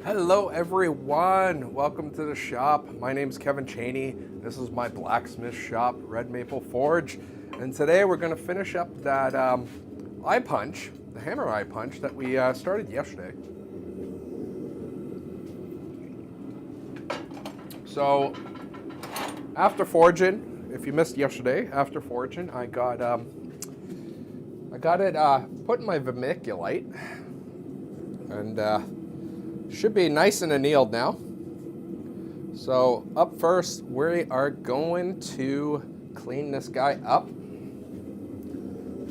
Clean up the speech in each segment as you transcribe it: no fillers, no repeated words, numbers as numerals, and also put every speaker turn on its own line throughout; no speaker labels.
Hello everyone, welcome to the shop. My name's Kevin Cheney. This is my blacksmith shop, Red Maple Forge. And today we're going to finish up that eye punch, the hammer eye punch that we started yesterday. So after forging, if you missed yesterday, after forging, I got it put in my vermiculite, and should be nice and annealed now. So up first, we are going to clean this guy up.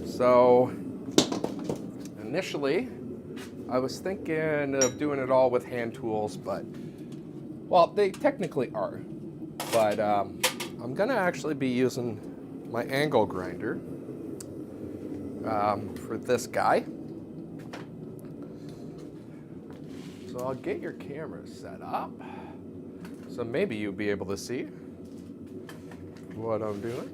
So initially, I was thinking of doing it all with hand tools, but, well, they technically are. But I'm gonna actually be using my angle grinder for this guy. So I'll get your camera set up, so maybe you'll be able to see what I'm doing.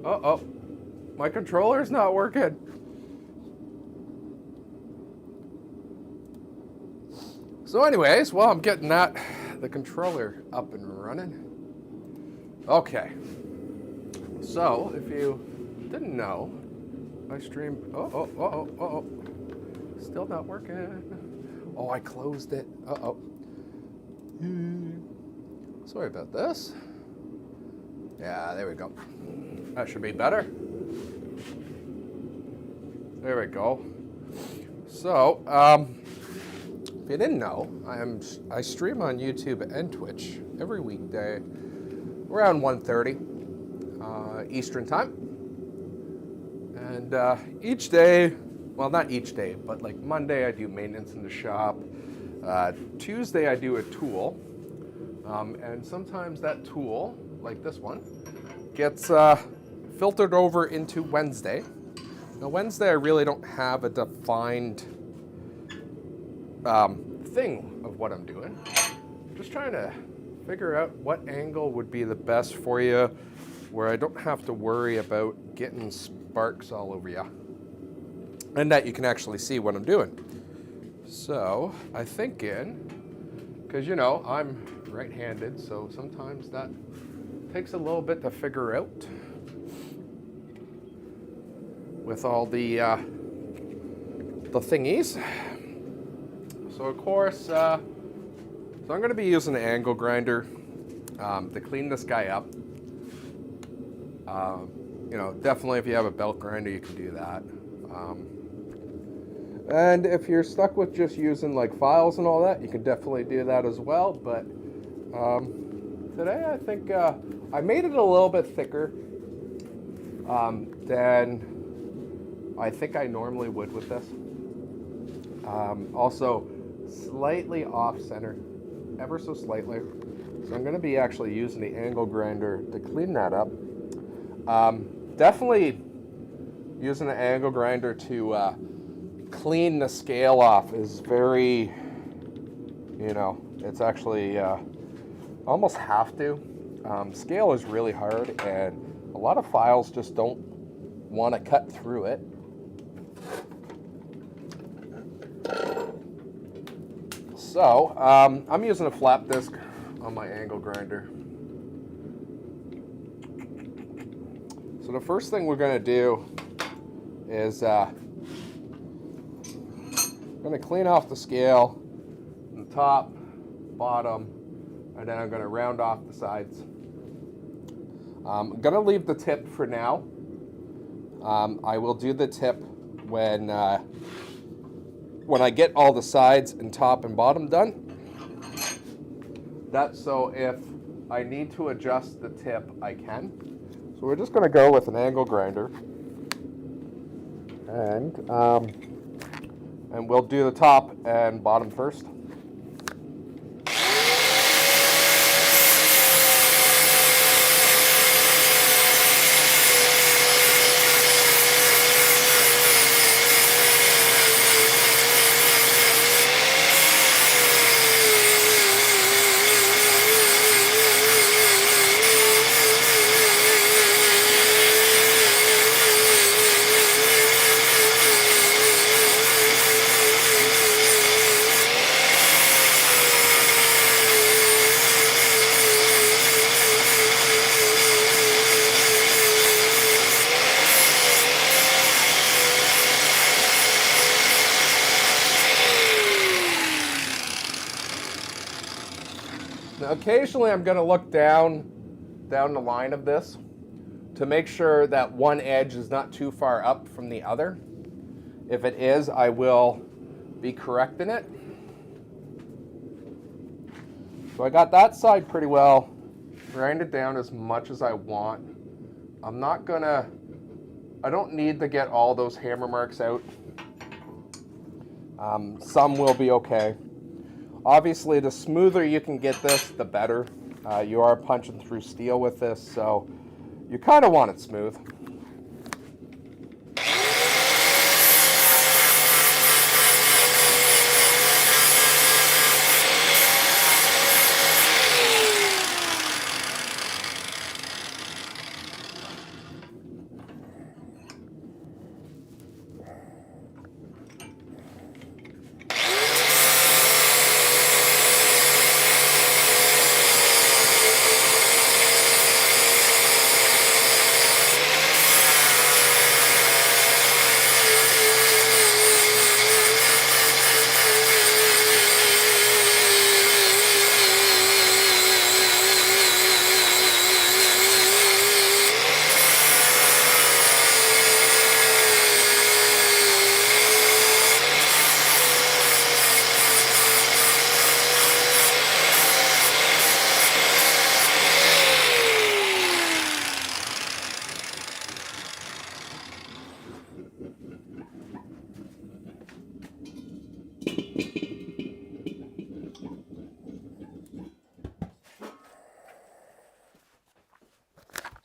Uh-oh, my controller's not working. So anyways, well, I'm getting the controller up and running. Okay. So, if you didn't know, I stream. Still not working. Oh, I closed it. Sorry about this. Yeah, there we go. That should be better. There we go. So, if you didn't know, I stream on YouTube and Twitch every weekday around 1:30. Eastern time, and each day, well, not each day, but like Monday I do maintenance in the shop, Tuesday I do a tool, and sometimes that tool, like this one, gets filtered over into Wednesday. Now Wednesday I really don't have a defined thing of what I'm doing. Just trying to figure out what angle would be the best for you, where I don't have to worry about getting sparks all over you, and that you can actually see what I'm doing. So I think because you know I'm right-handed, so sometimes that takes a little bit to figure out with all the thingies. So of course, so I'm going to be using an angle grinder to clean this guy up. You know, definitely if you have a belt grinder, you can do that. And if you're stuck with just using like files and all that, you can definitely do that as well. But today I think I made it a little bit thicker than I think I normally would with this. Also, slightly off center, ever so slightly. So I'm going to be actually using the angle grinder to clean that up. Definitely using an angle grinder to clean the scale off is very, you know, it's actually almost have to. Scale is really hard, and a lot of files just don't want to cut through it. So I'm using a flap disc on my angle grinder. So the first thing we're going to do is going to clean off the scale, the top, bottom, and then I'm going to round off the sides. I'm going to leave the tip for now. I will do the tip when I get all the sides and top and bottom done. That's so if I need to adjust the tip, I can. So we're just going to go with an angle grinder, and we'll do the top and bottom first. occasionally I'm going to look down the line of this to make sure that one edge is not too far up from the other. If it is, I will be correcting it. So I got that side pretty well grinded down as much as I want. I don't need to get all those hammer marks out. Some will be okay. Obviously, the smoother you can get this, the better. You are punching through steel with this, so you kind of want it smooth.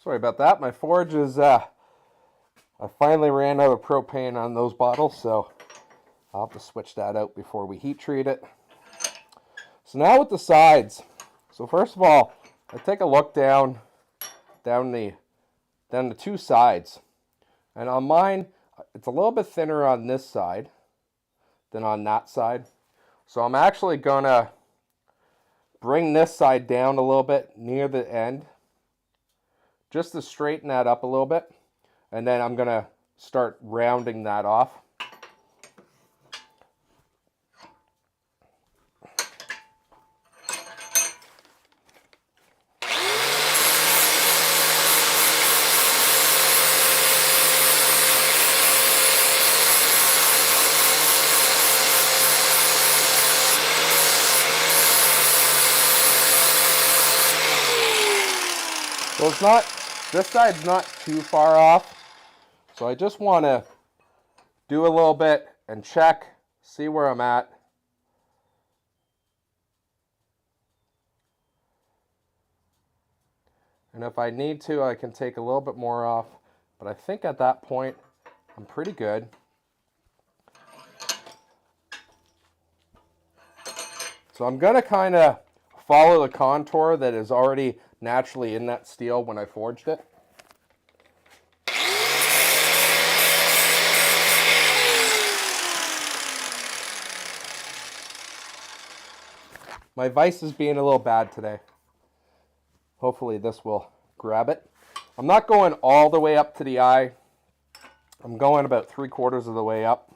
Sorry about that. My forge is, I finally ran out of propane on those bottles, so I'll have to switch that out before we heat treat it. So now with the sides. So first of all, I take a look down the two sides. And on mine, it's a little bit thinner on this side than on that side. So I'm actually gonna bring this side down a little bit near the end, just to straighten that up a little bit, and then I'm gonna start rounding that off. So it's not, this side's not too far off, so I just want to do a little bit and check, see where I'm at. And if I need to, I can take a little bit more off, but I think at that point, I'm pretty good. So I'm going to kind of follow the contour that is already naturally in that steel when I forged it. My vise is being a little bad today. Hopefully this will grab it. I'm not going all the way up to the eye. I'm going about 3/4 of the way up.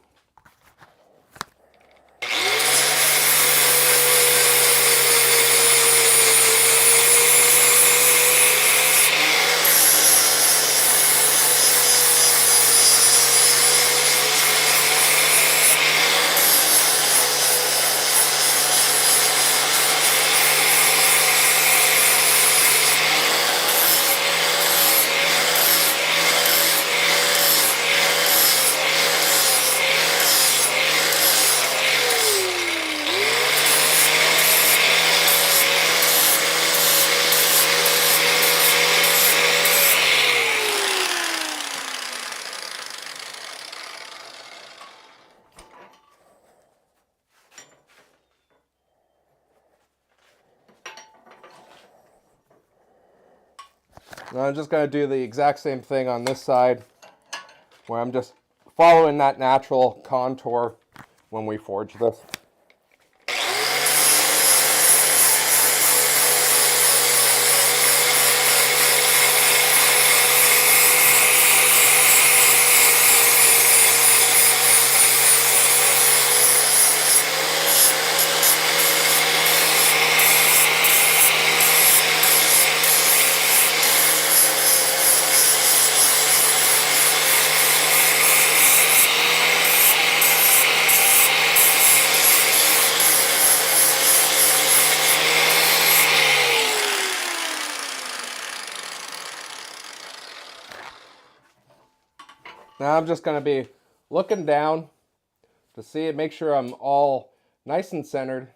Now I'm just going to do the exact same thing on this side, where I'm just following that natural contour when we forge this. Now I'm just going to be looking down to see it, make sure I'm all nice and centered,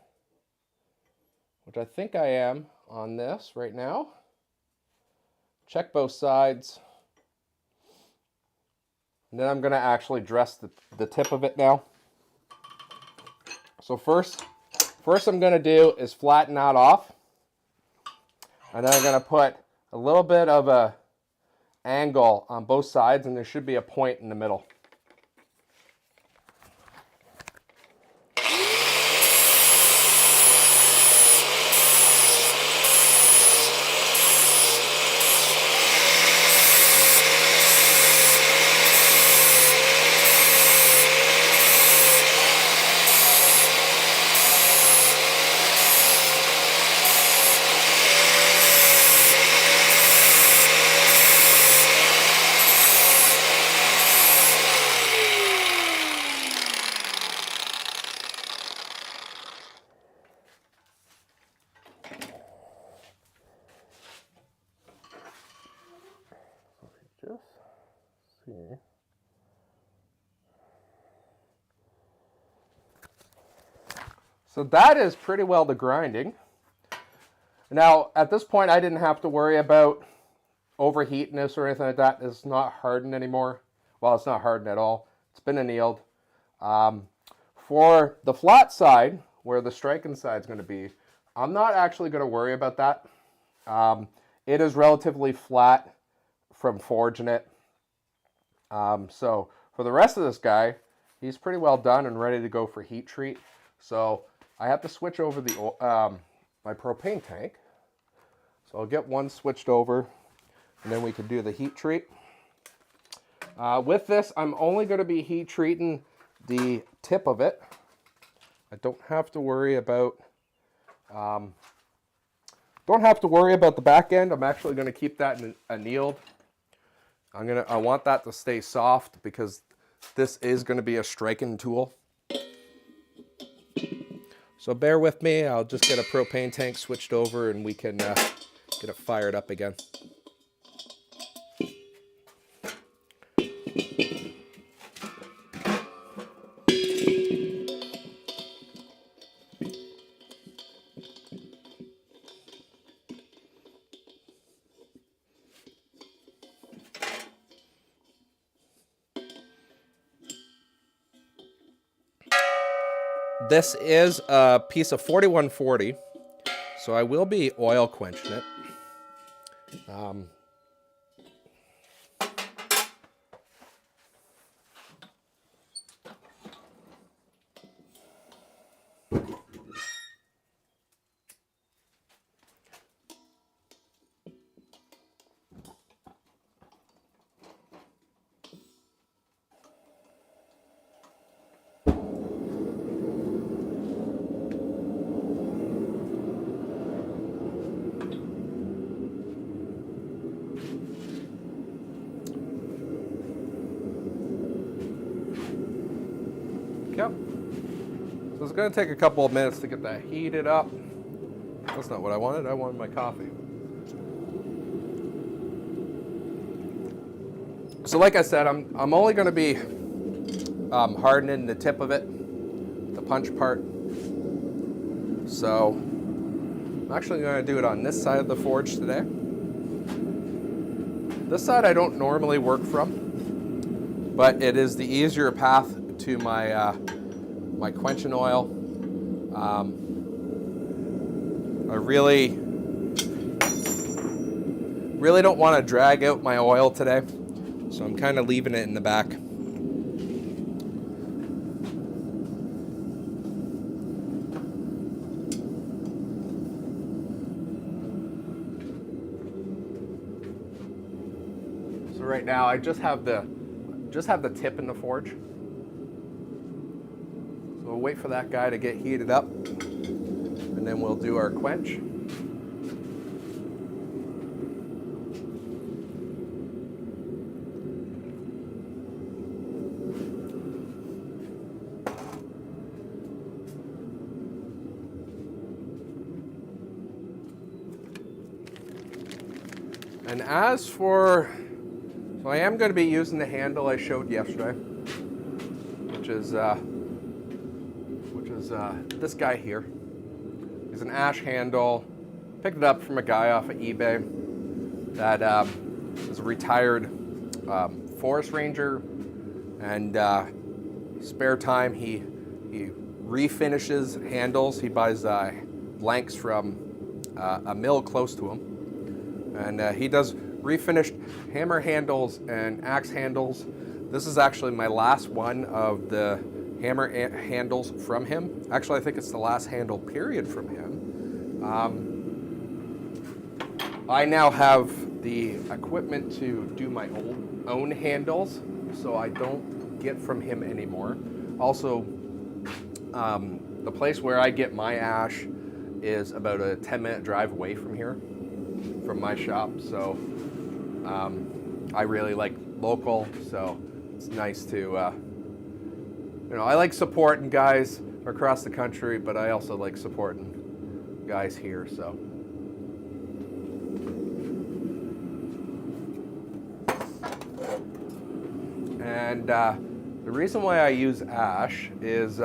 which I think I am on this right now. Check both sides. And then I'm going to actually dress the tip of it now. So first I'm going to do is flatten that off. And then I'm going to put a little bit of a angle on both sides, and there should be a point in the middle. Just see. So that is pretty well the grinding. Now, at this point, I didn't have to worry about overheating this or anything like that. It's not hardened anymore. Well, it's not hardened at all. It's been annealed. For the flat side, where the striking side is going to be, I'm not actually going to worry about that. It is relatively flat from forging it. So for the rest of this guy, he's pretty well done and ready to go for heat treat. So I have to switch over the my propane tank. So I'll get one switched over, and then we can do the heat treat. With this, I'm only going to be heat treating the tip of it. I don't have to worry about the back end. I'm actually going to keep that annealed. I want that to stay soft because this is going to be a striking tool. So bear with me. I'll just get a propane tank switched over and we can get it fired up again. This is a piece of 4140, so I will be oil quenching it. Yep. So it's going to take a couple of minutes to get that heated up. That's not what I wanted. I wanted my coffee. So like I said, I'm only going to be hardening the tip of it, the punch part. So I'm actually going to do it on this side of the forge today. This side I don't normally work from, but it is the easier path to my my quenching oil. I really don't want to drag out my oil today, so I'm kind of leaving it in the back. So right now I just have the tip in the forge. So we'll wait for that guy to get heated up, and then we'll do our quench. And as for So I am going to be using the handle I showed yesterday, which is this guy here. He's an ash handle. Picked it up from a guy off of eBay that is a retired forest ranger, and spare time he refinishes handles. He buys blanks from a mill close to him, and he does refinished hammer handles and axe handles. This is actually my last one of the hammer handles from him. Actually, I think it's the last handle period from him. I now have the equipment to do my own handles, so I don't get from him anymore. Also, the place where I get my ash is about a 10-minute drive away from here, from my shop. So I really like local, so it's nice to, you know, I like supporting guys across the country, but I also like supporting guys here, so. And the reason why I use ash is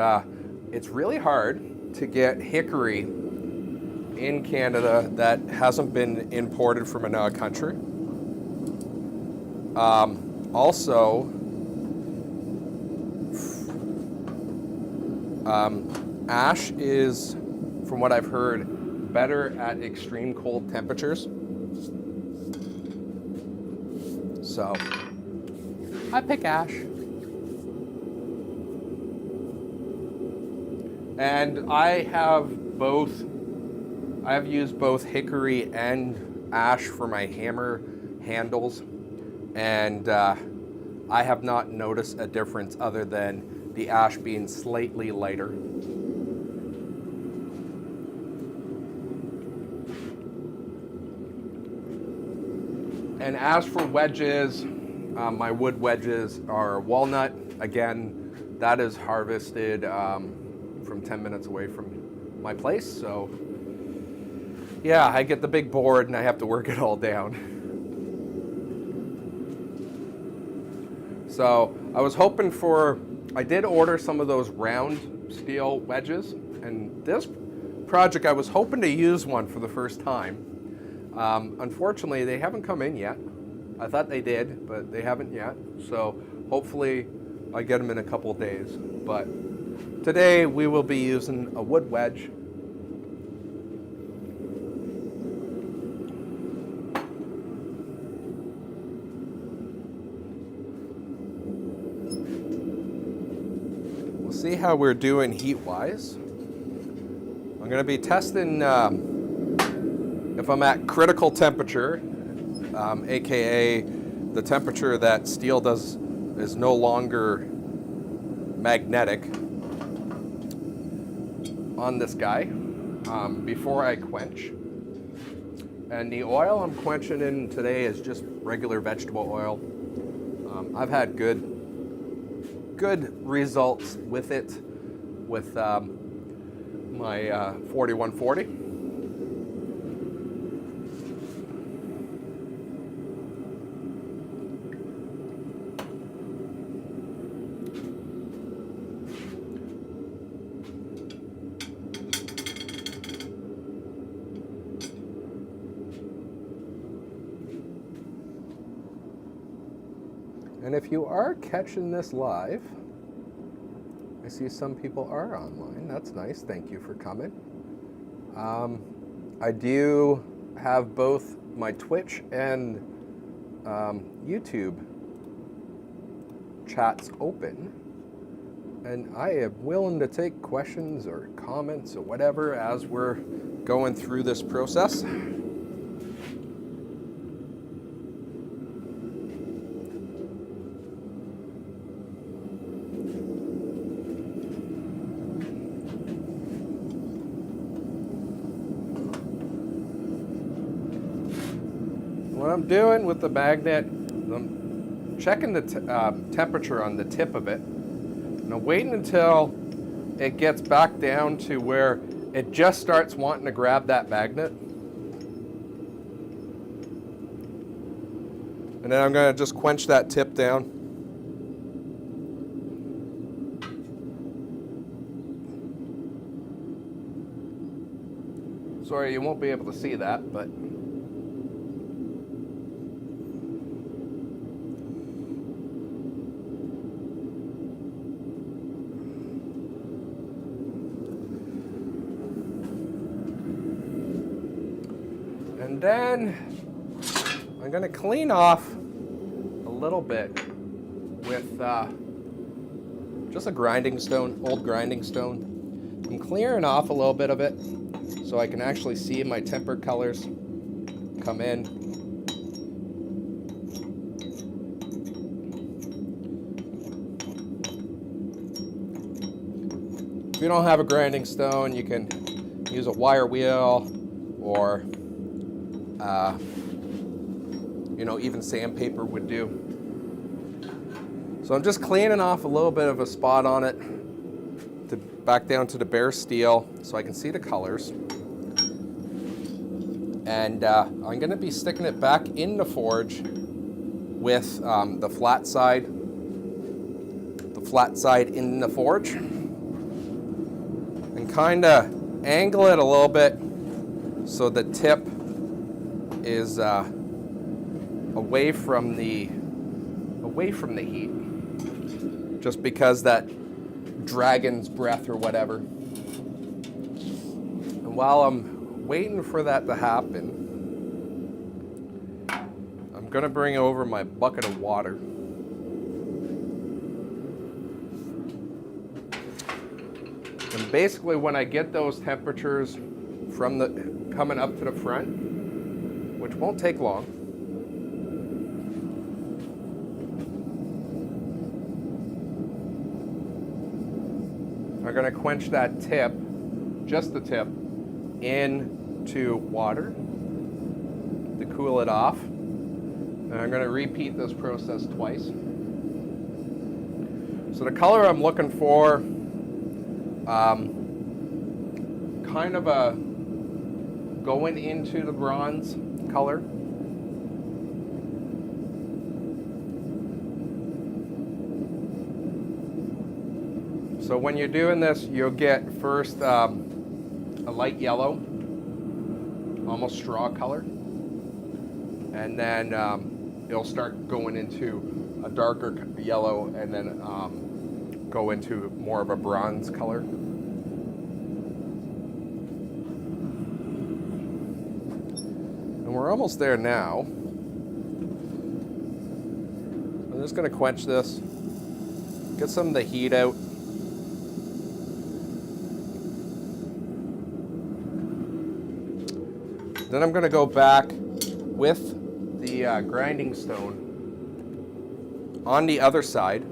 it's really hard to get hickory in Canada that hasn't been imported from another country. Also, ash is, from what I've heard, better at extreme cold temperatures. So I pick ash. And I have used both hickory and ash for my hammer handles, and I have not noticed a difference other than the ash being slightly lighter. And as for wedges, my wood wedges are walnut. Again, that is harvested from 10 minutes away from my place. So yeah, I get the big board and I have to work it all down. So I was hoping I did order some of those round steel wedges, and this project I was hoping to use one for the first time. Unfortunately, they haven't come in yet. I thought they did, but they haven't yet. So hopefully I get them in a couple of days. But today we will be using a wood wedge. We'll see how we're doing heat-wise. I'm going to be testing if I'm at critical temperature, aka the temperature that steel is no longer magnetic on this guy, before I quench. And the oil I'm quenching in today is just regular vegetable oil. I've had good results with it, with my 4140. And if you are catching this live, I see some people are online. That's nice. Thank you for coming. I do have both my Twitch and YouTube chats open, and I am willing to take questions or comments or whatever as we're going through this process. What I'm doing with the magnet, I'm checking the temperature on the tip of it, and I'm waiting until it gets back down to where it just starts wanting to grab that magnet. And then I'm going to just quench that tip down. Sorry, you won't be able to see that, but and then I'm going to clean off a little bit with just a grinding stone, old grinding stone. I'm clearing off a little bit of it so I can actually see my tempered colors come in. If you don't have a grinding stone, you can use a wire wheel or you know, even sandpaper would do. So I'm just cleaning off a little bit of a spot on it to back down to the bare steel so I can see the colors. And I'm going to be sticking it back in the forge with the flat side in the forge, and kind of angle it a little bit so the tip is away from the heat, just because that dragon's breath or whatever. And while I'm waiting for that to happen, I'm gonna bring over my bucket of water. And basically when I get those temperatures from the coming up to the front, which won't take long, I'm gonna quench that tip, just the tip, into water to cool it off. And I'm going to repeat this process twice. So the color I'm looking for, kind of a going into the bronze color. So when you're doing this, you'll get first a light yellow, almost straw color, and then it'll start going into a darker yellow, and then go into more of a bronze color. And we're almost there now. I'm just going to quench this, get some of the heat out. Then I'm going to go back with the grinding stone on the other side.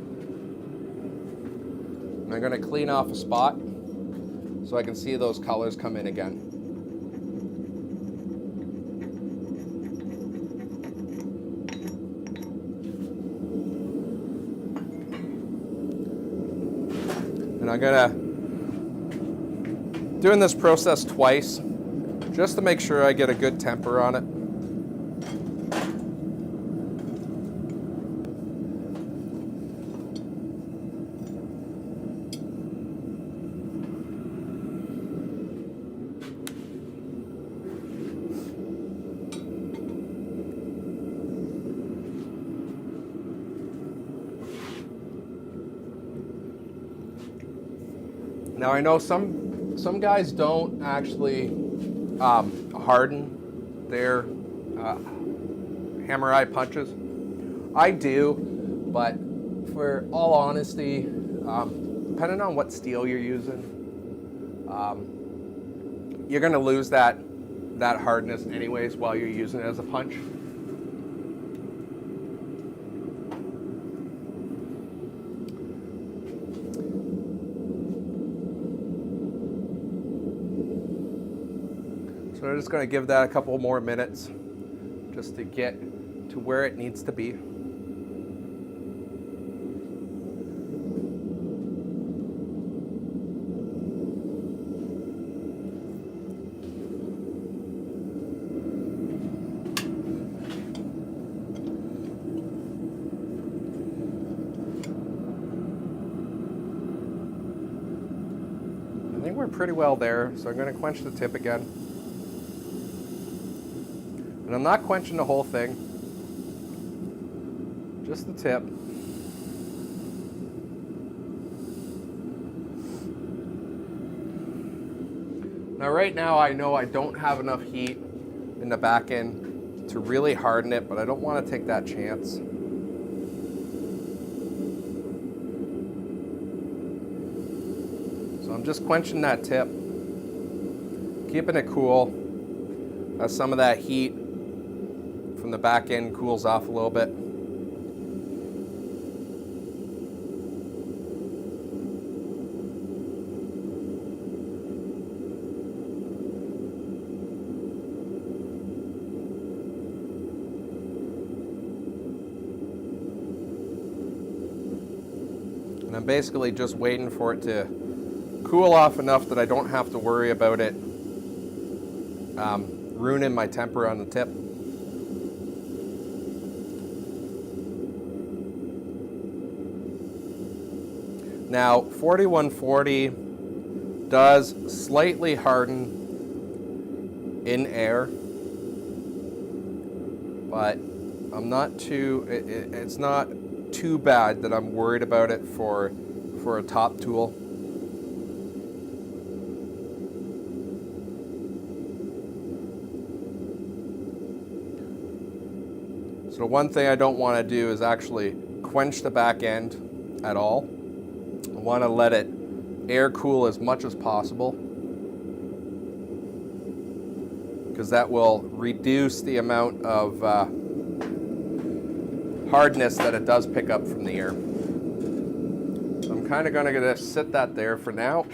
And I'm going to clean off a spot so I can see those colors come in again. And I'm going to doing this process twice, just to make sure I get a good temper on it. Now I know some guys don't actually harden their hammer eye punches. I do, but for all honesty, depending on what steel you're using, you're going to lose that hardness anyways while you're using it as a punch. So I'm just going to give that a couple more minutes just to get to where it needs to be. we're pretty well there, so I'm going to quench the tip again. And I'm not quenching the whole thing, just the tip. Now right now I know I don't have enough heat in the back end to really harden it, but I don't want to take that chance. So I'm just quenching that tip, keeping it cool as some of that heat from the back end cools off a little bit. And I'm basically just waiting for it to cool off enough that I don't have to worry about it ruining my temper on the tip. Now 4140 does slightly harden in air, but I'm not too, it's not too bad that I'm worried about it for a top tool. So the one thing I don't want to do is actually quench the back end at all. I want to let it air cool as much as possible, because that will reduce the amount of hardness that it does pick up from the air. So I'm kind of going to sit that there for now.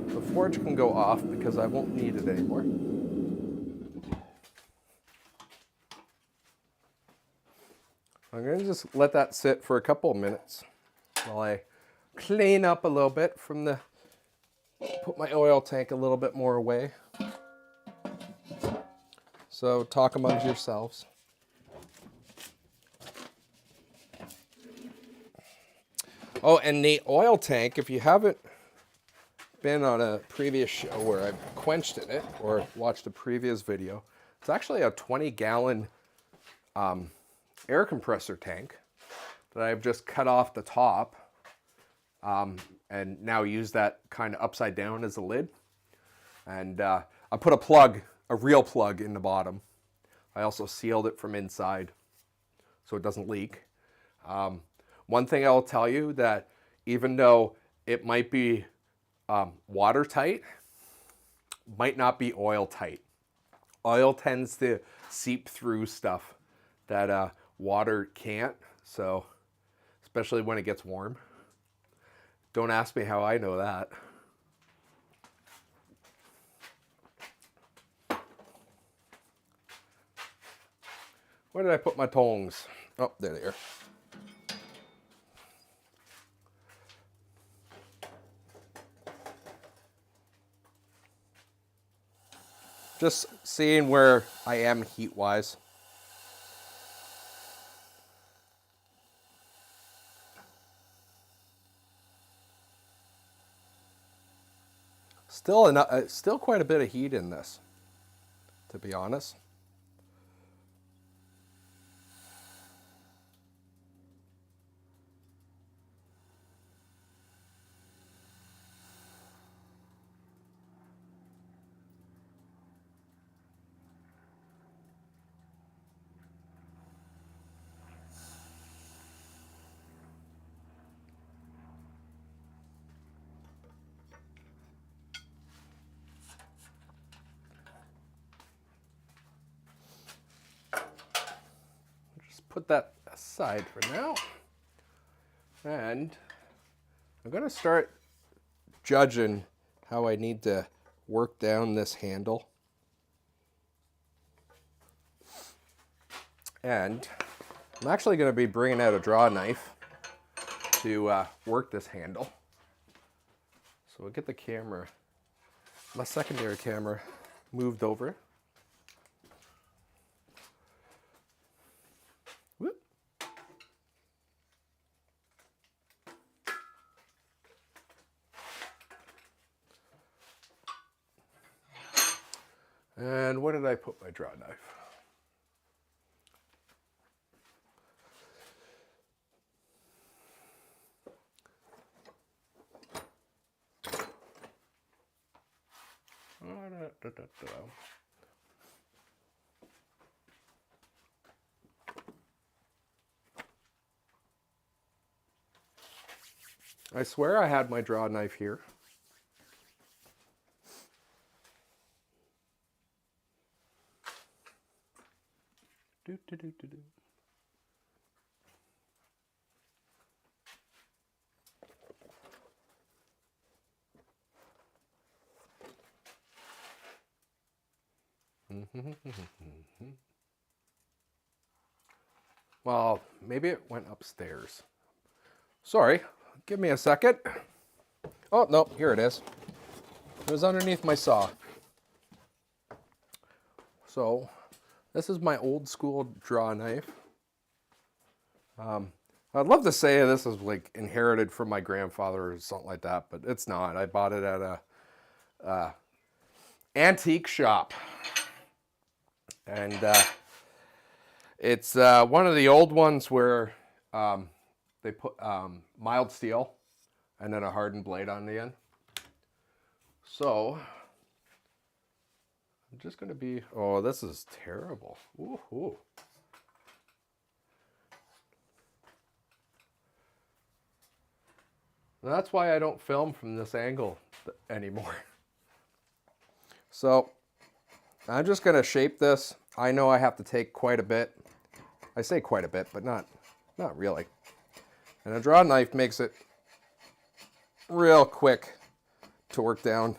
The forge can go off because I won't need it anymore. I'm going to just let that sit for a couple of minutes while I clean up a little bit from the, put my oil tank a little bit more away. So talk amongst yourselves. Oh, and the oil tank, if you haven't been on a previous show where I've quenched in it or watched a previous video, it's actually a 20-gallon air compressor tank that I've just cut off the top and now use that kind of upside down as a lid. And I put a plug, a real plug, in the bottom. I also sealed it from inside so it doesn't leak. One thing I'll tell you, that even though it might be watertight, might not be oil tight. Oil tends to seep through stuff that water can't, so especially when it gets warm. Don't ask me how I know that. Where did I put my tongs? Oh, there they are. Just seeing where I am heat-wise. Still quite a bit of heat in this, to be honest. Put that aside for now, and I'm going to start judging how I need to work down this handle. And I'm actually going to be bringing out a draw knife to work this handle. So we'll get the camera, my secondary camera, moved over. And where did I put my draw knife? I swear I had my draw knife here. Do, do, do, do, do. Well, maybe it went upstairs. Sorry, give me a second. Oh, no, here it is. It was underneath my saw. So, this is my old school draw knife. I'd love to say this is like inherited from my grandfather or something like that, but it's not. I bought it at a antique shop. And it's one of the old ones where they put mild steel and then a hardened blade on the end. So I'm just going to be, oh, this is terrible. Ooh. That's why I don't film from this angle anymore. So I'm just going to shape this. I know I have to take quite a bit. I say quite a bit, but not really. And a draw knife makes it real quick to work down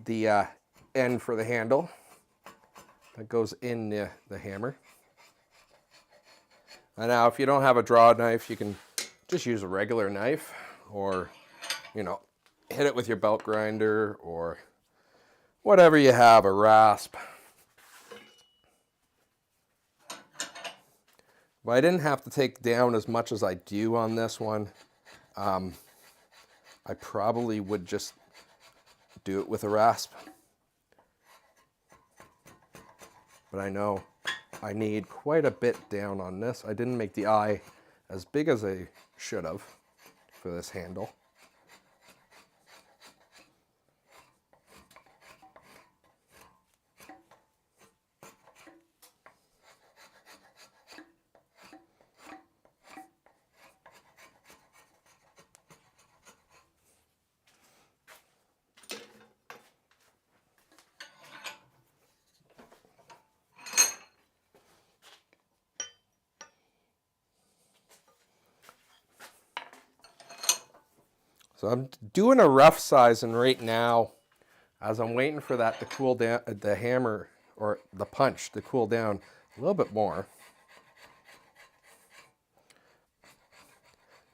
the end for the handle that goes in the hammer. And now if you don't have a draw knife, you can just use a regular knife, or, you know, hit it with your belt grinder or whatever you have, a rasp. But I didn't have to take down as much as I do on this one. I probably would just do it with a rasp. But I know I need quite a bit down on this. I didn't make the eye as big as I should have for this handle. So I'm doing a rough sizing right now as I'm waiting for that to cool down, the hammer or the punch to cool down a little bit more.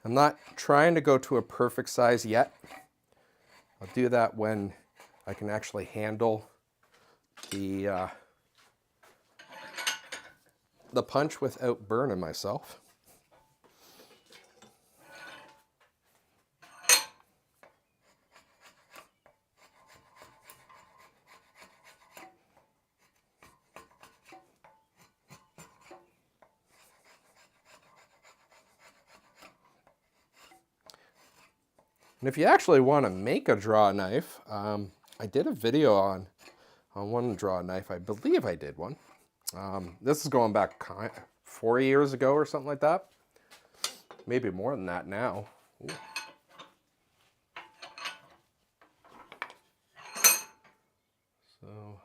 I'm not trying to go to a perfect size yet. I'll do that when I can actually handle the punch without burning myself. And if you actually want to make a draw knife, I did a video on one draw knife. I believe I did one. This is going back 4 years ago or something like that. Maybe more than that now. Ooh. So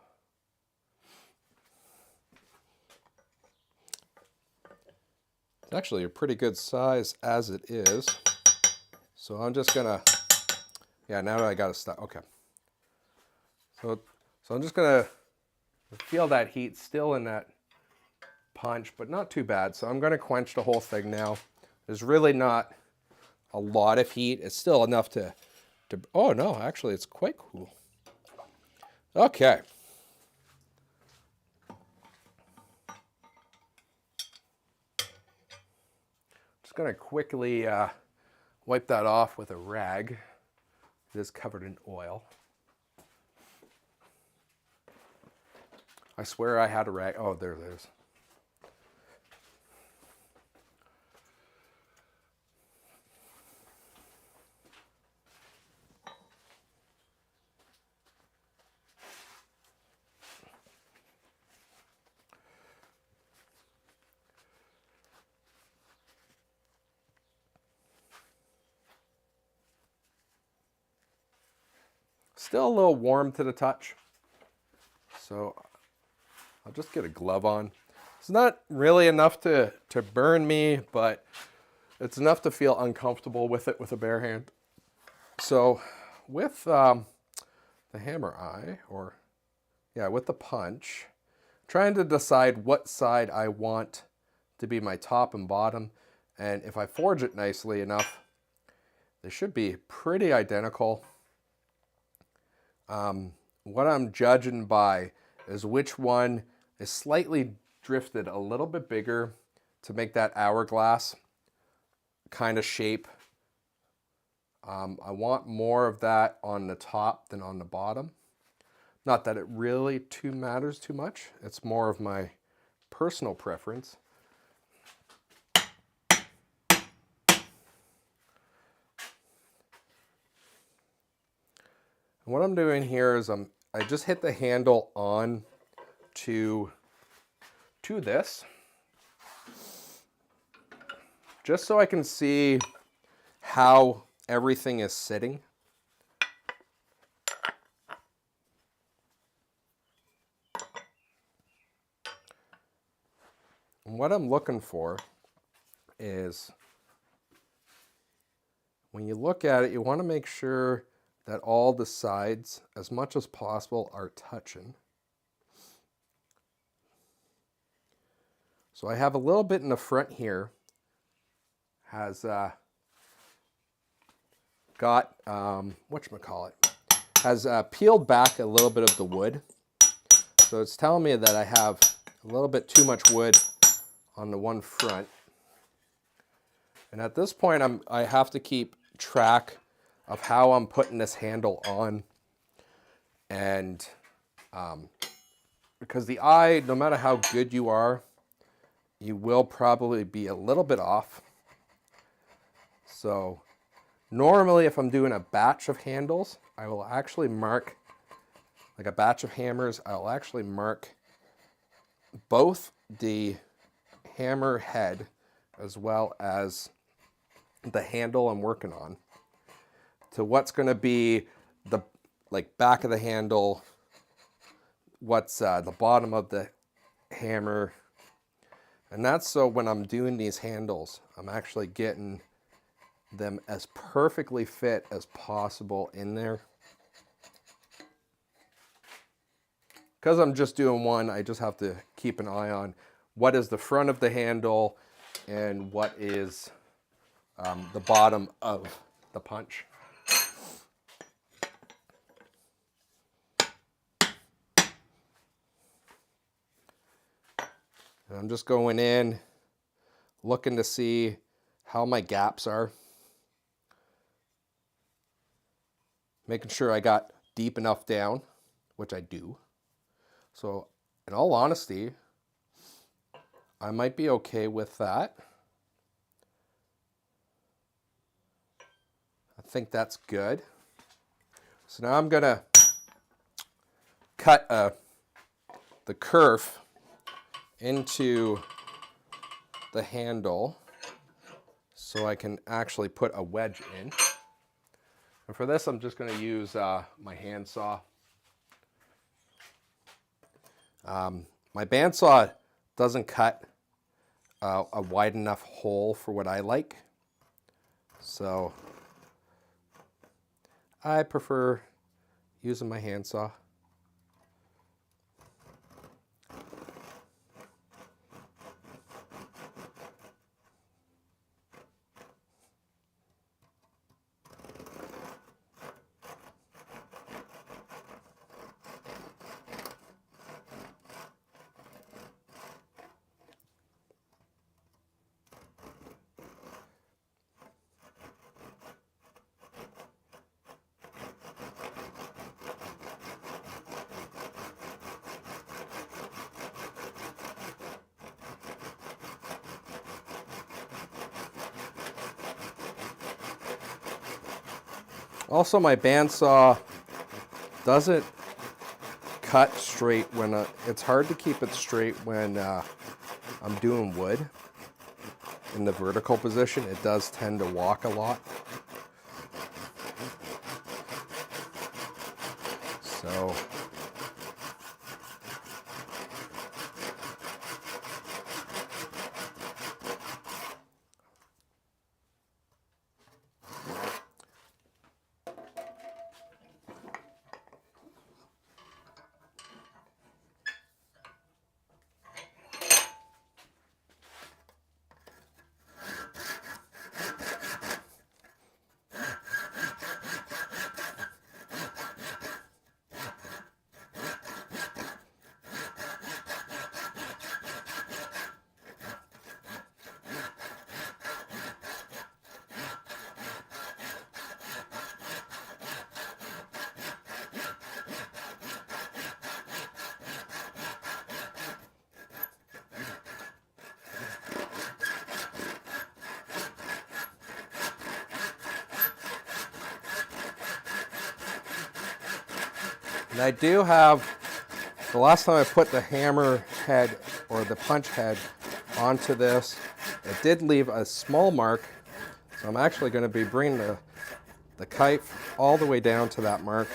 it's actually a pretty good size as it is. So I'm just gonna, yeah, now that I got to stop, okay. So I'm just gonna feel that heat still in that punch, but not too bad. So I'm gonna quench the whole thing now. There's really not a lot of heat. It's still enough to oh no, actually it's quite cool. Okay. Just gonna quickly wipe that off with a rag It is covered in oil. I swear I had a rag. Oh, there it is. Still a little warm to the touch, so I'll just get a glove on. It's not really enough to burn me, but it's enough to feel uncomfortable with it with a bare hand. So with the hammer eye, or yeah, with the punch, trying to decide what side I want to be my top and bottom, and if I forge it nicely enough, they should be pretty identical. What I'm judging by is which one is slightly drifted a little bit bigger to make that hourglass kind of shape. I want more of that on the top than on the bottom. Not that it really matters too much. It's more of my personal preference. And what I'm doing here is I just hit the handle on to this, just so I can see how everything is sitting. And what I'm looking for is, when you look at it, you want to make sure that all the sides, as much as possible, are touching. So I have a little bit in the front here, has got, whatchamacallit, has peeled back a little bit of the wood. So it's telling me that I have a little bit too much wood on the one front. And at this point, I have to keep track of how I'm putting this handle on. And because the eye, no matter how good you are, you will probably be a little bit off. So normally if I'm doing a batch of handles, I will actually mark, like a batch of hammers, I'll actually mark both the hammer head as well as the handle I'm working on to what's going to be the back of the handle, what's the bottom of the hammer. And that's so when I'm doing these handles, I'm actually getting them as perfectly fit as possible in there. Because I'm just doing one, I just have to keep an eye on what is the front of the handle and what is the bottom of the punch. And I'm just going in, looking to see how my gaps are. Making sure I got deep enough down, which I do. So in all honesty, I might be okay with that. I think that's good. So now I'm gonna cut the kerf into the handle so I can actually put a wedge in. And for this, I'm just going to use my handsaw. My bandsaw doesn't cut a wide enough hole for what I like, so I prefer using my handsaw. Also, my bandsaw doesn't cut straight when it's hard to keep it straight when I'm doing wood in the vertical position. It does tend to walk a lot. So and I do have, the last time I put the hammer head or the punch head onto this, it did leave a small mark. So I'm actually going to be bringing the kite all the way down to that mark.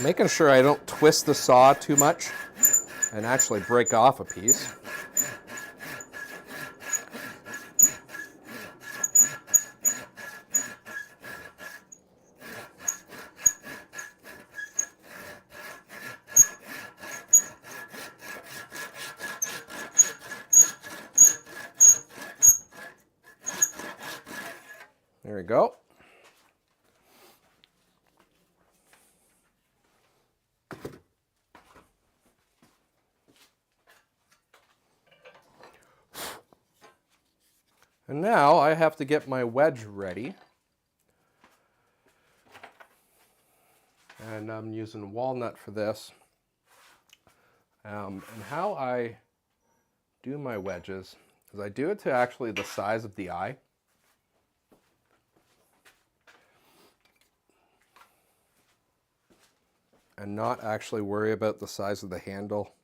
Making sure I don't twist the saw too much and actually break off a piece. There we go. And now I have to get my wedge ready. And I'm using walnut for this. And how I do my wedges is I do it to actually the size of the eye. And not actually worry about the size of the handle.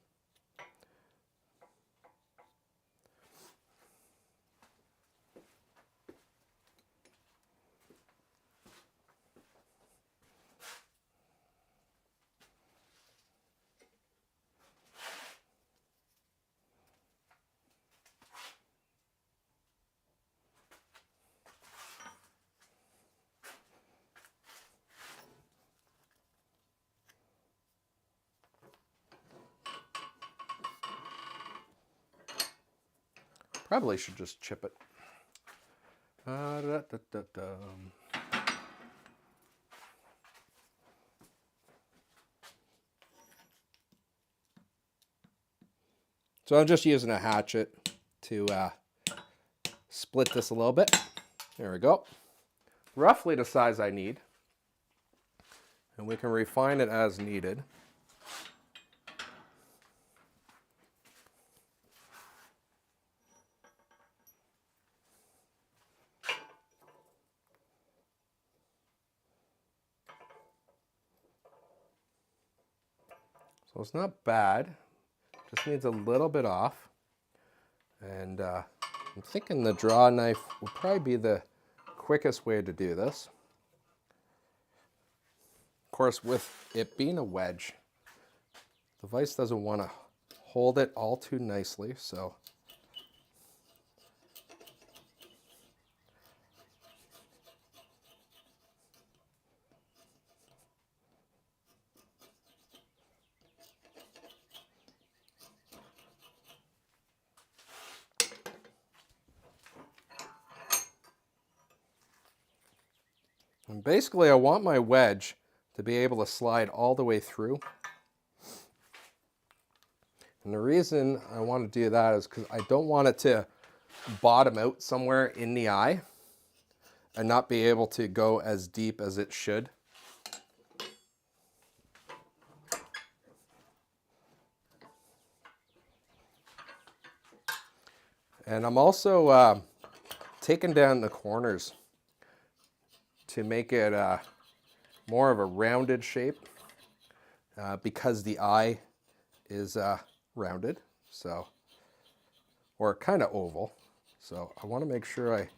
Probably should just chip it. So I'm just using a hatchet to split this a little bit. There we go. Roughly the size I need. And we can refine it as needed. So it's not bad, just needs a little bit off. And I'm thinking the draw knife will probably be the quickest way to do this. Of course, with it being a wedge, the vise doesn't want to hold it all too nicely, so and basically I want my wedge to be able to slide all the way through. And the reason I want to do that is because I don't want it to bottom out somewhere in the eye and not be able to go as deep as it should. And I'm also taking down the corners to make it more of a rounded shape because the eye is rounded, so, or kind of oval. So I want to make sure I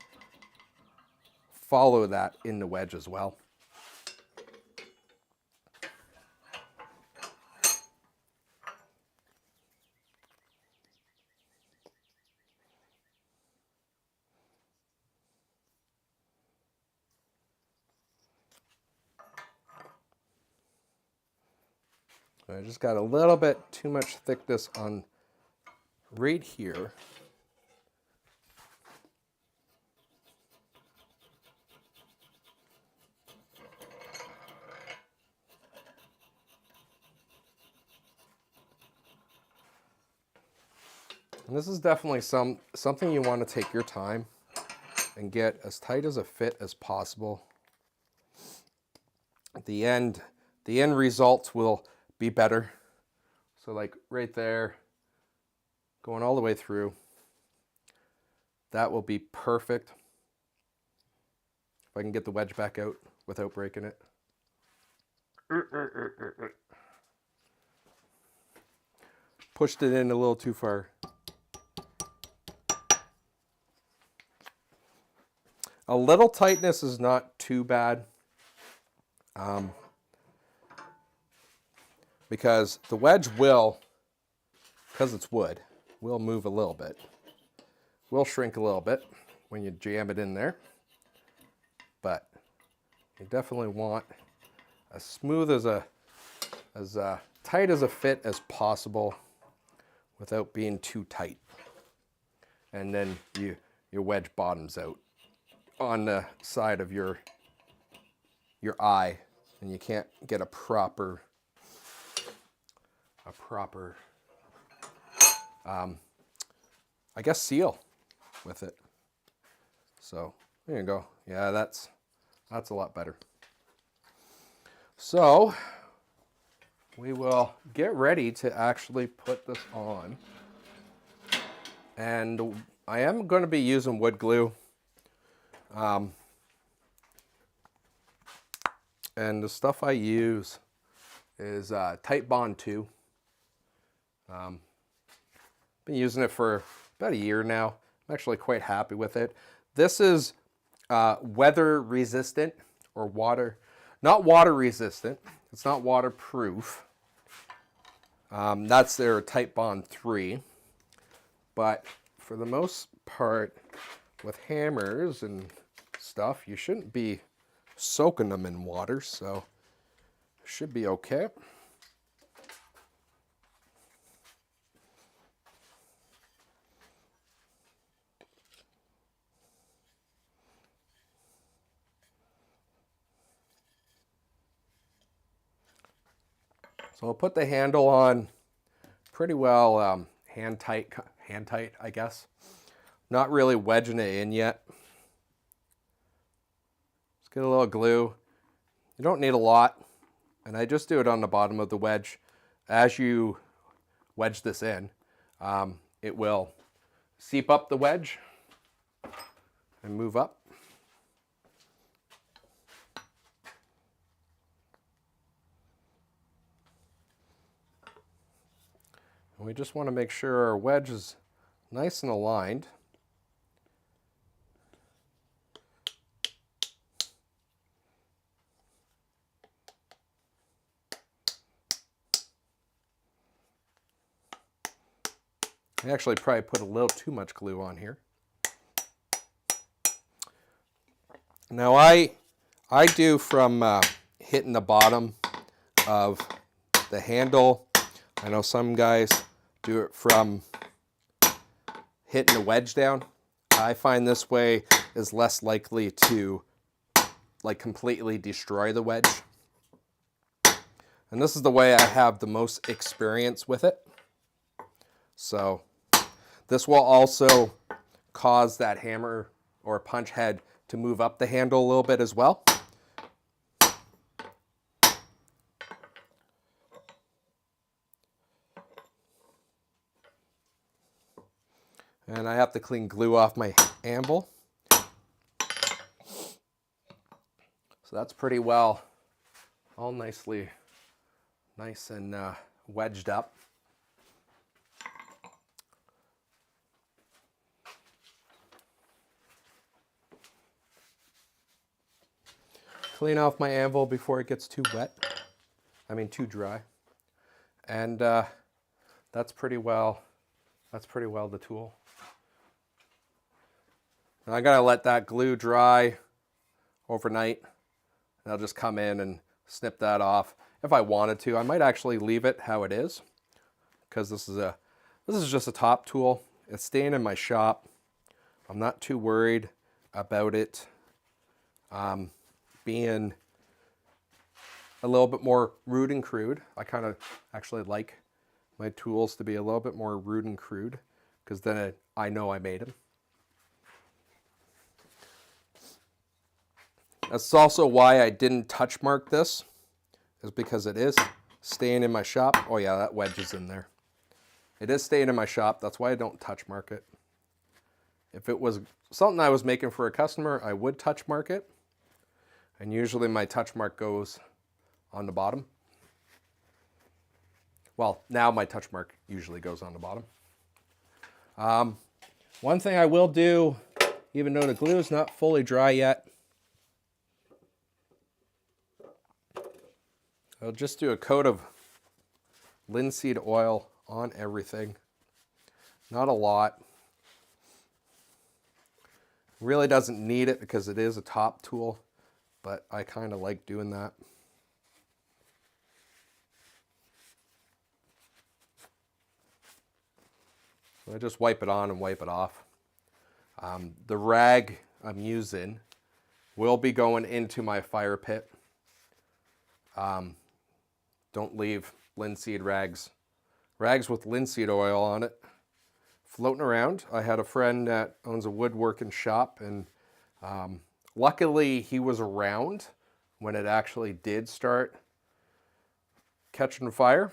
follow that in the wedge as well. I just got a little bit too much thickness on right here. And this is definitely something you want to take your time and get as tight as a fit as possible. At the end result will be better. So like right there, going all the way through, that will be perfect. If I can get the wedge back out without breaking it. Pushed it in a little too far. A little tightness is not too bad, because the wedge will, because it's wood, will move a little bit. Will shrink a little bit when you jam it in there, but you definitely want as smooth as tight as a fit as possible without being too tight. And then your wedge bottoms out on the side of your eye, and you can't get a proper I guess seal with it. So there you go. Yeah, that's a lot better. So we will get ready to actually put this on, and I am going to be using wood glue. And the stuff I use is Tight Bond 2. Been using it for about a year now. I'm actually quite happy with it. This is weather resistant, or not water resistant. It's not waterproof. That's their Tight Bond 3. But for the most part, with hammers and stuff, you shouldn't be soaking them in water, so it should be okay. So I'll put the handle on pretty well hand tight, I guess. Not really wedging it in yet. Just get a little glue. You don't need a lot, and I just do it on the bottom of the wedge. As you wedge this in, it will seep up the wedge and move up. And we just want to make sure our wedge is nice and aligned. I actually probably put a little too much glue on here. Now I do from hitting the bottom of the handle. I know some guys do it from hitting the wedge down. I find this way is less likely to like completely destroy the wedge. And this is the way I have the most experience with it. So this will also cause that hammer or punch head to move up the handle a little bit as well. And I have to clean glue off my anvil. So that's pretty well, all nice and wedged up. Clean off my anvil before it gets too wet. I mean too dry. And that's pretty well the tool. Now I gotta let that glue dry overnight. And I'll just come in and snip that off. If I wanted to, I might actually leave it how it is, because this is just a top tool. It's staying in my shop. I'm not too worried about it being a little bit more rude and crude. I kind of actually like my tools to be a little bit more rude and crude, because then I know I made them. That's also why I didn't touch mark this, is because it is staying in my shop. Oh yeah, that wedge is in there. It is staying in my shop. That's why I don't touch mark it. If it was something I was making for a customer, I would touch mark it. And usually my touch mark goes on the bottom. Well, now my touch mark usually goes on the bottom. One thing I will do, even though the glue is not fully dry yet, I'll just do a coat of linseed oil on everything. Not a lot. Really doesn't need it because it is a top tool, but I kind of like doing that. So I just wipe it on and wipe it off. The rag I'm using will be going into my fire pit. Don't leave linseed rags with linseed oil on it floating around. I had a friend that owns a woodworking shop, and luckily he was around when it actually did start catching fire,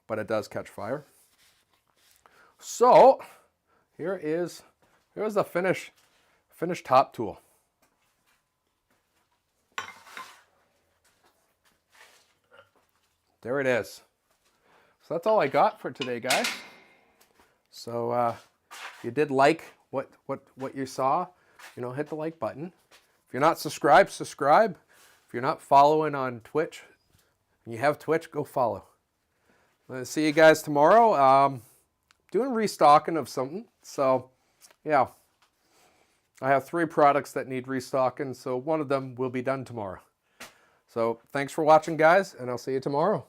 but it does catch fire. So here's the finished top tool. There it is. So that's all I got for today, guys. So if you did like what you saw, hit the like button. If you're not subscribed, subscribe. If you're not following on Twitch, and you have Twitch, go follow. I'll see you guys tomorrow. Doing restocking of something. So yeah, I have 3 products that need restocking, so one of them will be done tomorrow. So thanks for watching, guys, and I'll see you tomorrow.